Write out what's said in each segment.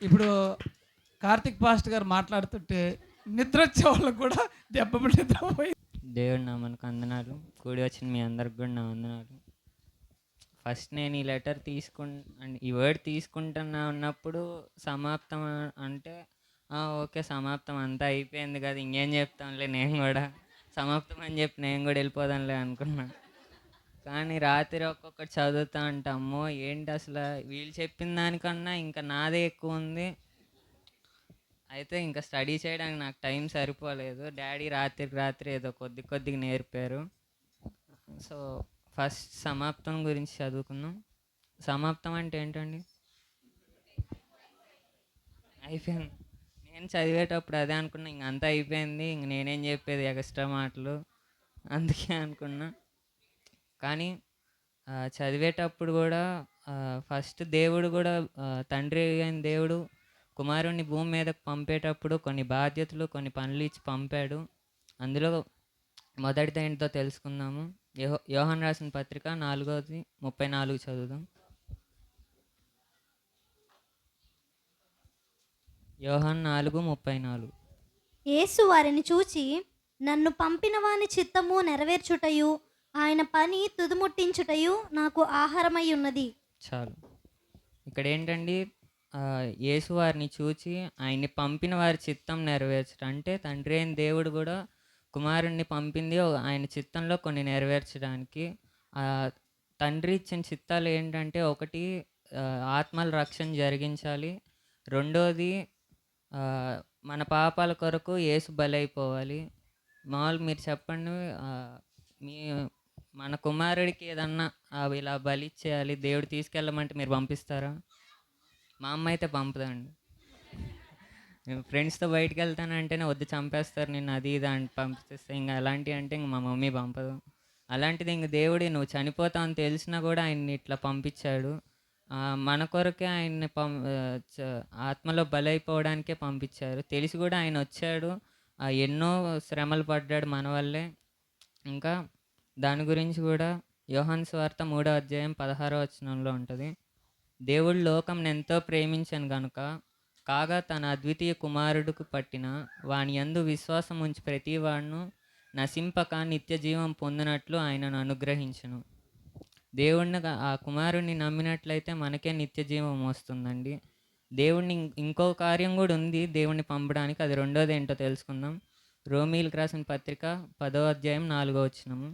ఇప్పుడు కార్తిక్ పాస్ట్ గారు మాట్లాడుతుంటే నిద్ర వచ్చే వాళ్ళకు కూడా దెబ్బ నిద్రపోయి. దేవుడి నామానికి వందనాలు. కూడి వచ్చిన మీ అందరికి కూడా నా వందనాలు. ఫస్ట్ నేను ఈ లెటర్ ఈ వర్డ్ తీసుకుంటున్నా ఉన్నప్పుడు సమాప్తం అంటే ఓకే, సమాప్తం అంతా అయిపోయింది కదా, ఇంకేం చెప్తాంలే, నేను కూడా సమాప్తం అని చెప్పి నేను కూడా వెళ్ళిపోదాంలే అనుకున్నా. కానీ రాత్రి ఒక్కొక్కటి చదువుతా అంటే అమ్మో ఏంటి అసలు వీళ్ళు చెప్పిన దానికన్నా ఇంకా నాదే ఎక్కువ ఉంది. అయితే ఇంకా స్టడీ చేయడానికి నాకు టైం సరిపోలేదు. డాడీ రాత్రికి రాత్రి ఏదో కొద్దిగా నేర్పారు. సో ఫస్ట్ సమాప్తం గురించి చదువుకుందాం. సమాప్తం అంటే ఏంటండి? అయిపోయింది. నేను చదివేటప్పుడు అదే అనుకున్నా, ఇంక అంతా అయిపోయింది, ఇంక నేనేం చెప్పేది ఎక్స్ట్రా మాటలు, అందుకే అనుకున్నా. కానీ చదివేటప్పుడు కూడా ఫస్ట్ దేవుడు కూడా తండ్రి అయిన దేవుడు కుమారుణ్ణి భూమి మీదకు పంపేటప్పుడు కొన్ని బాధ్యతలు, కొన్ని పనులు ఇచ్చి పంపాడు. అందులో మొదటిది ఏంటో తెలుసుకుందాము. యోహాను రాసిన పత్రిక 4:34 చదువుదాం. యోహాను 4:34. యేసు వారిని చూచి, నన్ను పంపిన వాని చిత్తము నెరవేర్చుటయు ఆయన పని తుదముట్టించుటయు నాకు ఆహారమై ఉన్నది. చాలు. ఇక్కడ ఏంటండి, యేసు వారిని చూచి ఆయన్ని పంపిన వారి చిత్తం నెరవేర్చడం అంటే తండ్రి అయిన దేవుడు కూడా కుమారుణ్ణి పంపింది ఆయన చిత్తంలో కొన్ని నెరవేర్చడానికి. తండ్రి ఇచ్చిన చిత్తాలు ఏంటంటే, ఒకటి ఆత్మల రక్షణ జరిగించాలి, రెండోది మన పాపాల కొరకు యేసు బలైపోవాలి. మామూలు మీరు చెప్పండి, మీ మన కుమారుడికి ఏదన్నా ఇలా బలిచ్చేయాలి, దేవుడు తీసుకెళ్ళమంటే మీరు పంపిస్తారా? మా అమ్మ అయితే పంపదండి. ఫ్రెండ్స్తో బయటకు వెళ్తానంటేనే వద్దు చంపేస్తారు నిన్ను, అది ఇది అని పంపిస్తే, ఇంకా అలాంటివి అంటే ఇంక మా మమ్మీ పంపదు. అలాంటిది ఇంక దేవుడి నువ్వు చనిపోతావు అని తెలిసినా కూడా ఆయన్ని ఇట్లా పంపించాడు. మన కొరకే ఆయన్ని ఆత్మలో బలైపోవడానికే పంపించారు. తెలిసి కూడా ఆయన వచ్చాడు, ఎన్నో శ్రమలు పడ్డాడు మన వల్లే. ఇంకా దాని గురించి కూడా యోహాను సువార్త 3:16 ఉంటుంది. దేవుడు లోకం ఎంతో ప్రేమించను గనుక కాగా తన అద్వితీయ కుమారుడుకు పట్టిన వాని యందు విశ్వాసం ఉంచి ప్రతి వాడును నశింపక నిత్య జీవం పొందినట్లు ఆయనను అనుగ్రహించను. దేవుడిని ఆ కుమారుడిని నమ్మినట్లయితే మనకే నిత్య జీవం వస్తుందండి. దేవుడిని ఇంకో కార్యం కూడా ఉంది దేవుడిని పంపడానికి, అది రెండోది ఏంటో తెలుసుకుందాం. రోమీలకు రాసిన పత్రిక 10:4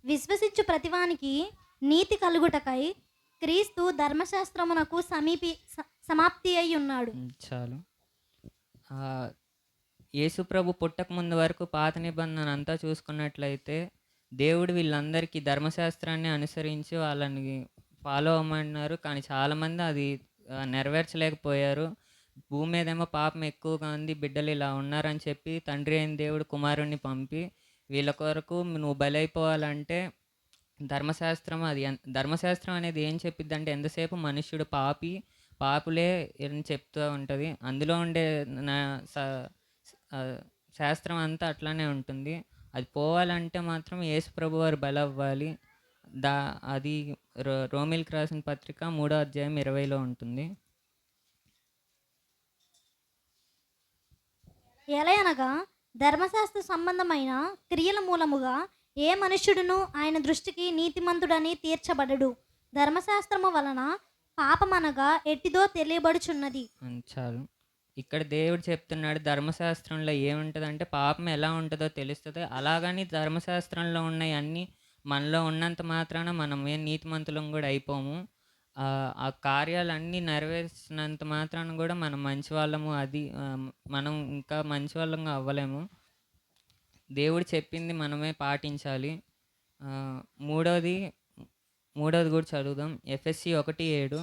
విశ్వసించు ప్రతివానికి నీతి కలుగుటకై క్రీస్తు ధర్మశాస్త్రమునకు సమాప్తి అయి ఉన్నాడు. చాలు. యేసుప్రభు పుట్టక ముందు వరకు పాత నిబంధన అంతా చూసుకున్నట్లయితే దేవుడు వీళ్ళందరికీ ధర్మశాస్త్రాన్ని అనుసరించి వాళ్ళని ఫాలో అవ్వమన్నారు. కానీ చాలామంది అది నెరవేర్చలేకపోయారు. భూమి మీదేమో పాపం ఎక్కువగా ఉంది, బిడ్డలు ఇలా ఉన్నారని చెప్పి తండ్రి అయిన దేవుడు కుమారుణ్ణి పంపి వీళ్ళ కొరకు నువ్వు బలైపోవాలంటే ధర్మశాస్త్రం అనేది ఏం చెప్పిద్ది అంటే, ఎంతసేపు మనుష్యుడు పాపులే అని చెప్తూ ఉంటుంది. అందులో ఉండే శాస్త్రం అంతా అట్లానే ఉంటుంది. అది పోవాలంటే మాత్రం యేసు ప్రభు వారు బలవ్వాలి. అది రోమిల్కి రాసిన పత్రిక 3:20 ఉంటుంది. ఎలయనగా ధర్మశాస్త్ర సంబంధమైన క్రియల మూలముగా ఏ మనుష్యుడును ఆయన దృష్టికి నీతిమంతుడని తీర్చబడడు. ధర్మశాస్త్రము వలన పాపమనగా ఎట్టిదో తెలియబడుచున్నది. చాలు. ఇక్కడ దేవుడు చెప్తున్నాడు ధర్మశాస్త్రంలో ఏముంటుందంటే పాపం ఎలా ఉంటుందో తెలుస్తుంది. అలాగని ధర్మశాస్త్రంలో ఉన్నాయి అన్నీ మనలో ఉన్నంత మాత్రాన మనం ఏం నీతిమంతులం కూడా అయిపోము. ఆ కార్యాలన్నీ నెరవేర్చినంత మాత్రాన కూడా మనం మంచి వాళ్ళము, మనం ఇంకా మంచి వాళ్ళంగా అవ్వలేము. దేవుడు చెప్పింది మనమే పాటించాలి. మూడోది కూడా చదువుదాం. ఎఫ్ఎస్సి 1:7.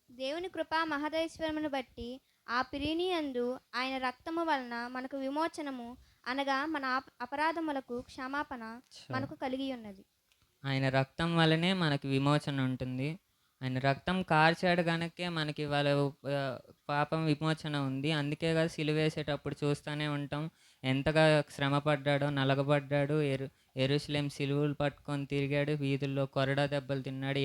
దేవుని కృపా మహదైశ్వర్యమును బట్టి ఆ పిరిని యందు ఆయన రక్తము వలన మనకు విమోచనము, అనగా మన అపరాధములకు క్షమాపణ మనకు కలిగి ఉన్నది. ఆయన రక్తం వల్లనే మనకు విమోచన ఉంటుంది. ఆయన రక్తం కార్చాడు గనకే మనకి ఇవాళ పాపం విమోచన ఉంది. అందుకే కదా సిలువేసేటప్పుడు చూస్తూనే ఉంటాం. ఎంతగా శ్రమ పడ్డాడో, నలగబడ్డాడు. యెరూషలేం సిలువలు పట్టుకొని తిరిగాడు. వీధుల్లో కొరడా దెబ్బలు తిన్నాడు.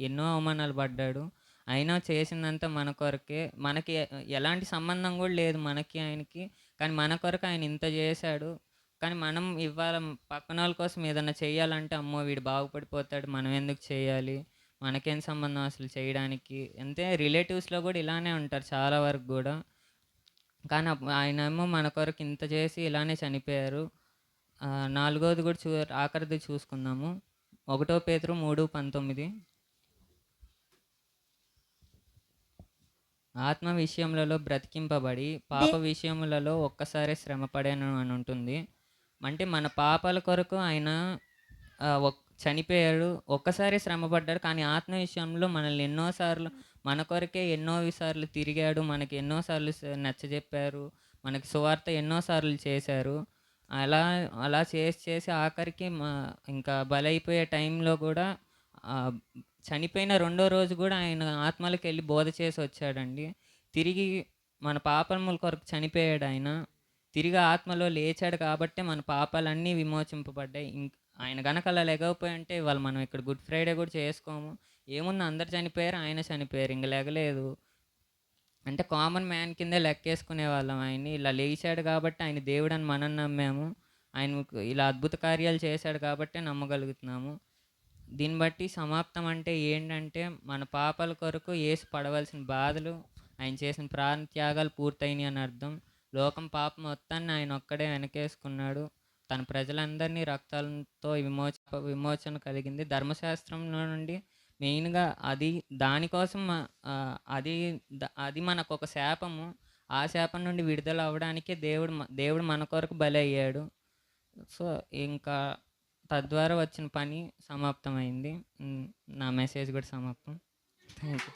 ఎన్నో అవమానాలు పడ్డాడు. అయినా చేసిందంతా మన కొరకే. మనకి ఎలాంటి సంబంధం కూడా లేదు మనకి, ఆయనకి. కానీ మన కొరకు ఆయన ఇంత చేశాడు. కానీ మనం ఇవాళ పక్కనోళ్ళ కోసం ఏదన్నా చేయాలంటే, అమ్మో! వీడు బాగుపడిపోతాడు. మనం ఎందుకు చేయాలి? మనకేం సంబంధం అసలు చేయడానికి? అంతే రిలేటివ్స్‌లో కూడా ఇలానే ఉంటారు చాలా వరకు గూడా. కానీ ఆయనేమో మన కొరకు ఇంత చేసి ఇలానే చనిపోయారు. నాలుగోది కూడా ఆఖరిది చూసుకుందాము. 1 పేతురు 3:19. ఆత్మ విషయములలో బ్రతికింపబడి పాప విషయములలో ఒక్కసారే శ్రమ పడాను అని ఉంటుంది. అంటే మన పాపాల కొరకు ఆయన చనిపోయాడు. ఒక్కసారి శ్రమ పడ్డాడు. కానీ ఆత్మ విషయంలో మనల్ని ఎన్నోసార్లు మన కొరకే ఎన్నోసార్లు తిరిగాడు. మనకి ఎన్నోసార్లు నచ్చజెప్పారు. మనకి సువార్త ఎన్నోసార్లు చేశారు. అలా అలా చేసి ఆఖరికి ఇంకా బలైపోయే టైంలో కూడా చనిపోయిన రెండో రోజు కూడా ఆయన ఆత్మలకెళ్ళి బోధ చేసి వచ్చాడండి. తిరిగి మన పాపముల కొరకు చనిపోయాడు ఆయన. తిరిగి ఆత్మలో లేచాడు కాబట్టే మన పాపాలన్నీ విమోచింపబడ్డాయి. ఆయన గనక అలా లెగవపోయి ఉంటే ఇవాళ మనం ఇక్కడ గుడ్ ఫ్రైడే కూడా చేసుకోము. ఏముంది, అందరు చనిపోయారు, ఆయన చనిపోయారు, ఇంక లెగలేదు. అంటే కామన్ మ్యాన్ కిందే లెక్కేసుకునే వాళ్ళం ఆయన్ని. ఇలా లేచాడు కాబట్టి ఆయన దేవుడని మనం నమ్మాము. ఆయన ఇలా అద్భుత కార్యాలు చేశాడు కాబట్టే నమ్మగలుగుతున్నాము. దీన్ని బట్టి సమాప్తం అంటే ఏంటంటే, మన పాపాల కొరకు యేసు పడవలసిన బాధలు, ఆయన చేసిన ప్రాణ త్యాగాలు పూర్తయినాయి అని అర్థం. లోకం పాపం మొత్తాన్ని ఆయన ఒక్కడే వెనకేసుకున్నాడు. తన ప్రజలందరినీ రక్తాలతో విమోచన కలిగింది. ధర్మశాస్త్రంలో నుండి మెయిన్గా దానికోసం అది మనకు ఒక శాపము. ఆ శాపం నుండి విడుదల అవ్వడానికే దేవుడు మన కొరకు బలి అయ్యాడు. సో ఇంకా తద్వారా వచ్చిన పని సమాప్తమైంది. నా మెసేజ్ కూడా సమాప్తం. Thank you.